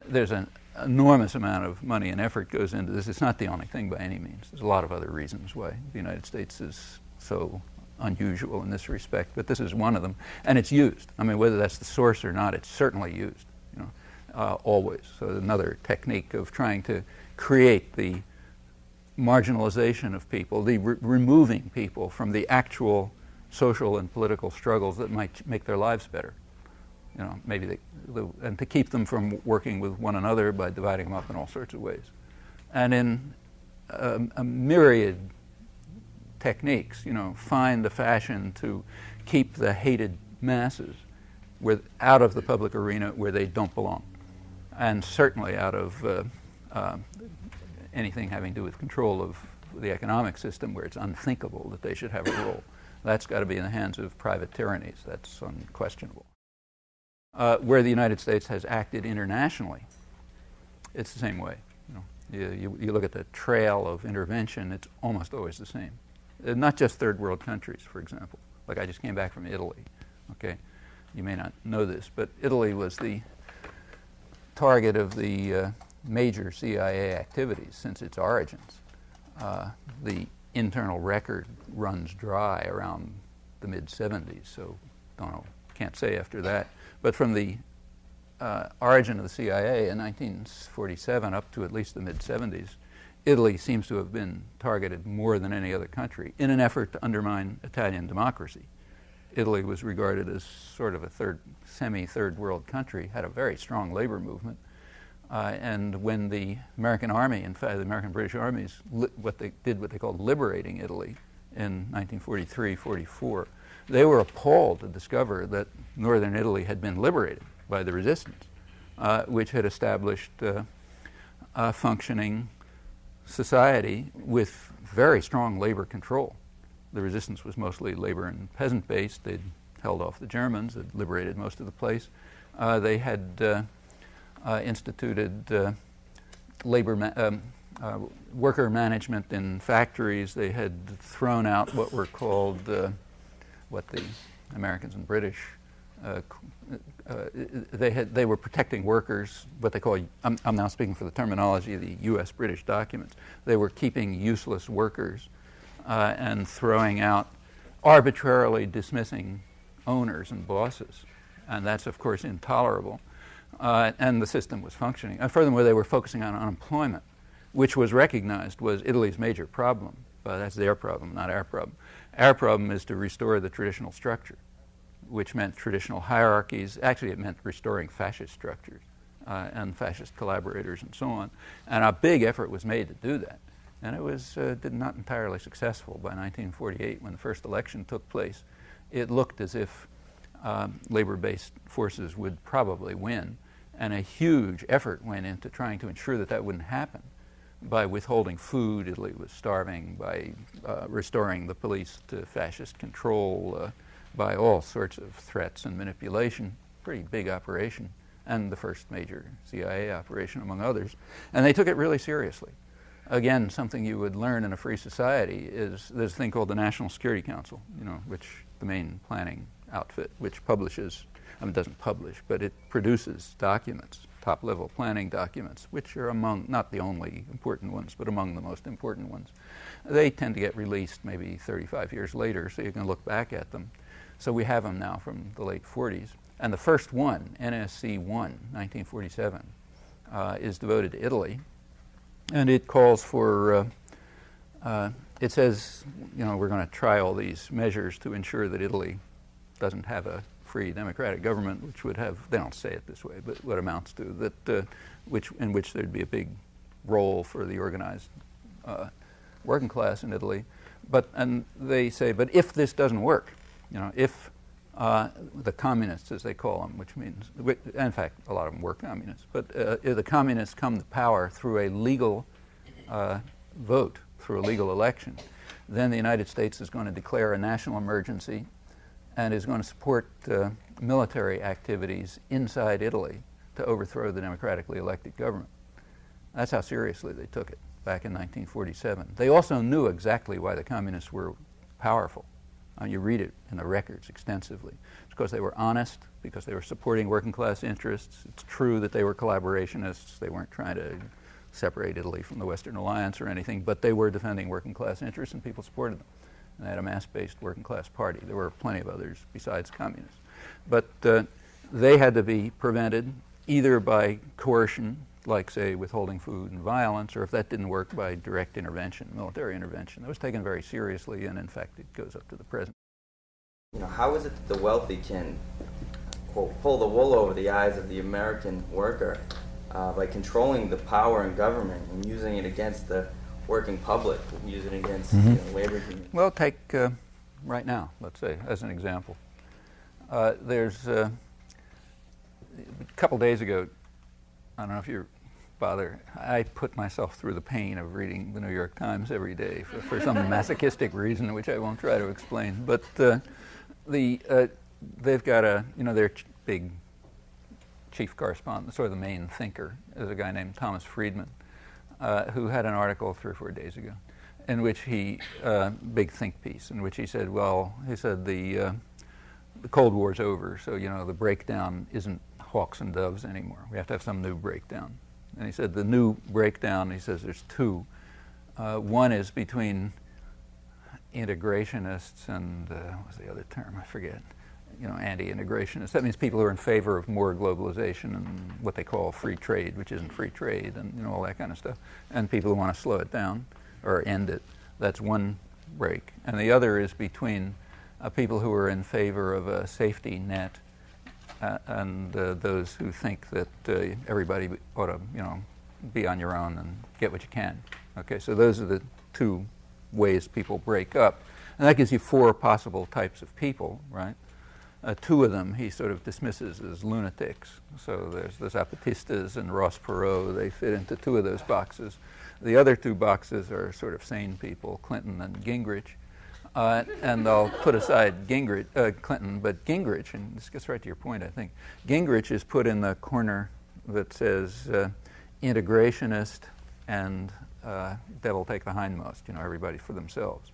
there's an enormous amount of money and effort goes into this. It's not the only thing by any means. There's a lot of other reasons why the United States is so unusual in this respect, but this is one of them, and it's used. I mean, whether that's the source or not, it's certainly used, always. So another technique of trying to create the marginalization of people, the removing people from the actual social and political struggles that might make their lives better. Maybe and to keep them from working with one another by dividing them up in all sorts of ways. And in a myriad techniques, find a fashion to keep the hated masses out of the public arena where they don't belong, and certainly out of anything having to do with control of the economic system where it's unthinkable that they should have a role. That's got to be in the hands of private tyrannies. That's unquestionable. Where the United States has acted internationally, it's the same way. You look at the trail of intervention, it's almost always the same. Not just third world countries, for example. Like I just came back from Italy. Okay, you may not know this, but Italy was the target of the major CIA activities since its origins. The internal record runs dry around the mid-'70s, so can't say after that. But from the origin of the CIA in 1947 up to at least the mid-'70s, Italy seems to have been targeted more than any other country in an effort to undermine Italian democracy. Italy was regarded as sort of a semi-third world country, had a very strong labor movement. And when the American Army, in fact, the American British armies, what they called liberating Italy in 1943-44, they were appalled to discover that northern Italy had been liberated by the resistance, which had established a functioning society with very strong labor control. The resistance was mostly labor and peasant-based. They'd held off the Germans, had liberated most of the place. They had instituted worker management in factories. They had thrown out what were called, what the Americans and British, they were protecting workers, what they call, I'm now speaking for the terminology of the U.S.-British documents. They were keeping useless workers and throwing out, arbitrarily dismissing owners and bosses. And that's, of course, intolerable. And the system was functioning. And furthermore, they were focusing on unemployment, which was recognized was Italy's major problem. But that's their problem, not our problem. Our problem is to restore the traditional structure, which meant traditional hierarchies. Actually, it meant restoring fascist structures and fascist collaborators and so on. And a big effort was made to do that. And it was not entirely successful. By 1948, when the first election took place, it looked as if labor-based forces would probably win. And a huge effort went into trying to ensure that that wouldn't happen. By withholding food, Italy was starving, by restoring the police to fascist control, by all sorts of threats and manipulation. Pretty big operation, and the first major CIA operation, among others. And they took it really seriously. Again, something you would learn in a free society is there's a thing called the National Security Council, which the main planning outfit, which publishes, it doesn't publish, but it produces documents, top-level planning documents, which are among, not the only important ones, but among the most important ones. They tend to get released maybe 35 years later, so you can look back at them. So we have them now from the late 40s. And the first one, NSC 1, 1947, is devoted to Italy. And it calls for, it says, we're going to try all these measures to ensure that Italy doesn't have a free democratic government, which would have, they don't say it this way, but what amounts to, that, in which there'd be a big role for the organized working class in Italy. And they say, but if this doesn't work, if the communists, as they call them, which means, in fact, a lot of them were communists, but if the communists come to power through a legal vote, through a legal election, then the United States is going to declare a national emergency and is going to support military activities inside Italy to overthrow the democratically elected government. That's how seriously they took it back in 1947. They also knew exactly why the communists were powerful. You read it in the records extensively. It's because they were honest, because they were supporting working class interests. It's true that they were collaborationists. They weren't trying to separate Italy from the Western Alliance or anything, but they were defending working class interests, and people supported them. And they had a mass-based working class party. There were plenty of others besides communists. But they had to be prevented either by coercion, like, say, withholding food and violence, or if that didn't work, by direct intervention, military intervention. That was taken very seriously, and in fact, it goes up to the present. How is it that the wealthy can, quote, pull the wool over the eyes of the American worker by controlling the power in government and using it against the working public, using it against labor unions? Well, take right now, let's say, as an example. There's a couple days ago, I don't know if you're bothered, I put myself through the pain of reading the New York Times every day for some masochistic reason, which I won't try to explain. But they've got their big chief correspondent, sort of the main thinker, is a guy named Thomas Friedman, who had an article 3 or 4 days ago, in which he, big think piece, in which he said, the Cold War's over, so the breakdown isn't hawks and doves anymore. We have to have some new breakdown. And he said the new breakdown, he says there's two. One is between integrationists and, what was the other term? I forget. Anti-integrationists. That means people who are in favor of more globalization and what they call free trade, which isn't free trade, and all that kind of stuff. And people who want to slow it down or end it. That's one break. And the other is between people who are in favor of a safety net and those who think that everybody ought to, be on your own and get what you can. Okay, so those are the two ways people break up. And that gives you 4 possible types of people, right? 2 of them he sort of dismisses as lunatics. So there's the Zapatistas and Ross Perot. They fit into 2 of those boxes. The other 2 boxes are sort of sane people, Clinton and Gingrich. And I'll put aside Clinton, but Gingrich, and this gets right to your point, I think, Gingrich is put in the corner that says integrationist and devil take the hindmost, everybody for themselves.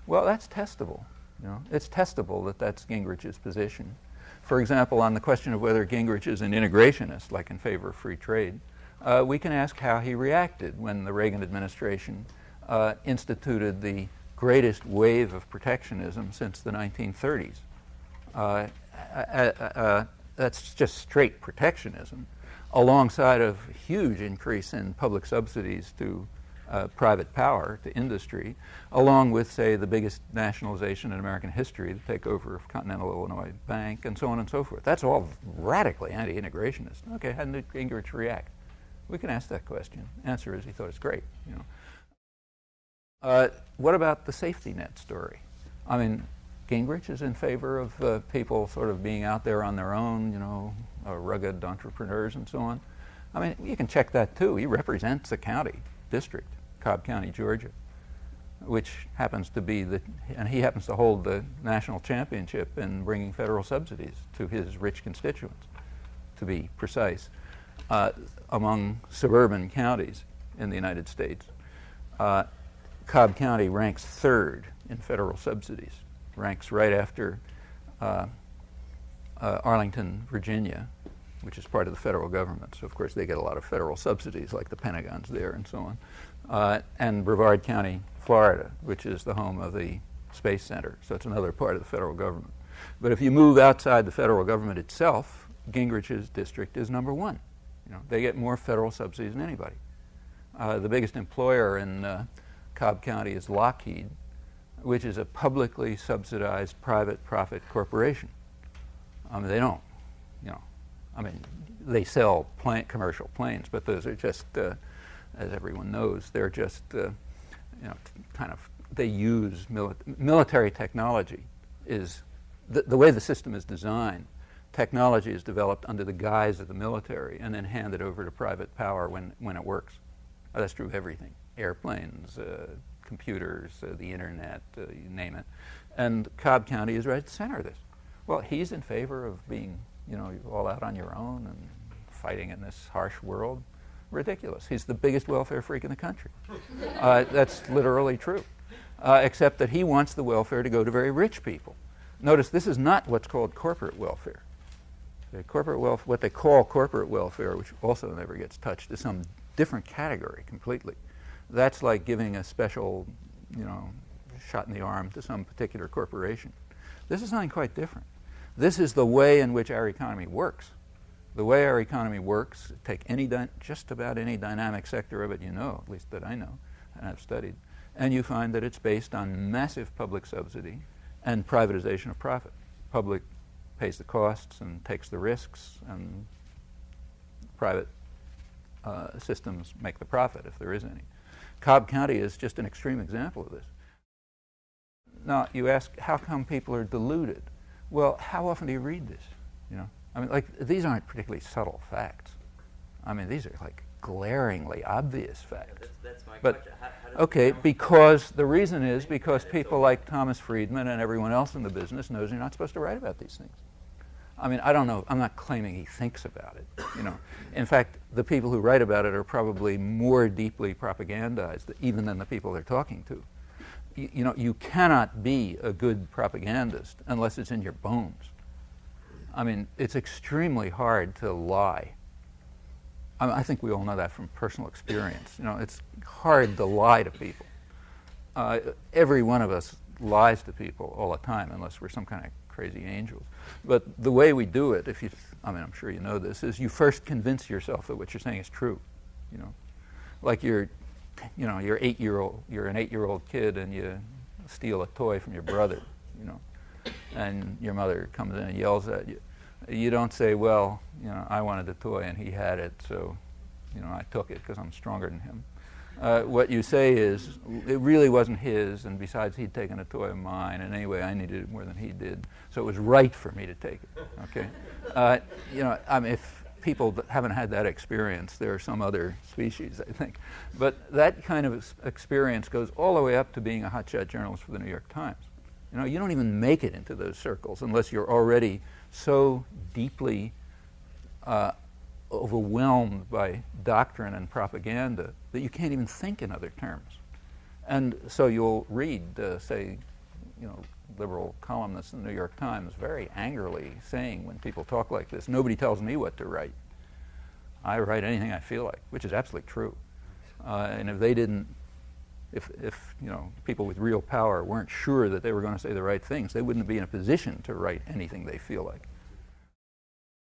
Well, that's testable. It's testable that that's Gingrich's position. For example, on the question of whether Gingrich is an integrationist, like in favor of free trade, we can ask how he reacted when the Reagan administration instituted the greatest wave of protectionism since the 1930s. That's just straight protectionism, alongside of huge increase in public subsidies to private power, to industry, along with, say, the biggest nationalization in American history, the takeover of Continental Illinois Bank, and so on and so forth. That's all radically anti-integrationist. Okay, how did Gingrich react? We can ask that question. Answer is he thought it's great. What about the safety net story? I mean, Gingrich is in favor of people sort of being out there on their own, rugged entrepreneurs and so on. I mean, you can check that too. He represents a county, district, Cobb County, Georgia, which happens to be and he happens to hold the national championship in bringing federal subsidies to his rich constituents, to be precise, among suburban counties in the United States. Cobb County ranks 3rd in federal subsidies, ranks right after Arlington, Virginia, which is part of the federal government. So, of course, they get a lot of federal subsidies, like the Pentagon's there and so on. And Brevard County, Florida, which is the home of the Space Center. So it's another part of the federal government. But if you move outside the federal government itself, Gingrich's district is number 1. They get more federal subsidies than anybody. The biggest employer in Cobb County is Lockheed, which is a publicly subsidized private profit corporation. They don't, they sell commercial planes, but those are just, as everyone knows, they're just, they use military technology. Is the way the system is designed. Technology is developed under the guise of the military and then handed over to private power when it works. That's true of everything. Airplanes, computers, the internet, you name it. And Cobb County is right at the center of this. Well, he's in favor of being, all out on your own and fighting in this harsh world. Ridiculous. He's the biggest welfare freak in the country. That's literally true. except that he wants the welfare to go to very rich people. Notice this is not what's called corporate welfare. What they call corporate welfare, which also never gets touched, is some different category completely. That's like giving a special, shot in the arm to some particular corporation. This is something quite different. This is the way in which our economy works. The way our economy works, take just about any dynamic sector of it at least that I know and have studied, and you find that it's based on massive public subsidy and privatization of profit. Public pays the costs and takes the risks, and private systems make the profit if there is any. Cobb County is just an extreme example of this. Now, you ask, how come people are deluded? Well, how often do you read this? These aren't particularly subtle facts. These are like glaringly obvious facts. That's my but, question. Okay, because the reason is because people like Thomas Friedman and everyone else in the business knows you're not supposed to write about these things. I don't know. I'm not claiming he thinks about it. In fact, the people who write about it are probably more deeply propagandized even than the people they're talking to. You cannot be a good propagandist unless it's in your bones. It's extremely hard to lie. I think we all know that from personal experience. It's hard to lie to people. Every one of us lies to people all the time, unless we're some kind of crazy angels. But the way we do it, I'm sure you know this, is you first convince yourself that what you're saying is true. Like you're an 8-year-old kid, and you steal a toy from your brother, and your mother comes in and yells at you. You don't say, well, I wanted the toy and he had it, so, I took it because I'm stronger than him. What you say is, it really wasn't his, and besides, he'd taken a toy of mine, and anyway, I needed it more than he did, so it was right for me to take it. Okay, if people haven't had that experience, there are some other species, I think. But that kind of experience goes all the way up to being a hotshot journalist for the New York Times. You don't even make it into those circles unless you're already so deeply overwhelmed by doctrine and propaganda that you can't even think in other terms. And so you'll read, say, liberal columnists in the New York Times very angrily saying, when people talk like this, nobody tells me what to write. I write anything I feel like, which is absolutely true. And if they didn't, if people with real power weren't sure that they were going to say the right things, they wouldn't be in a position to write anything they feel like.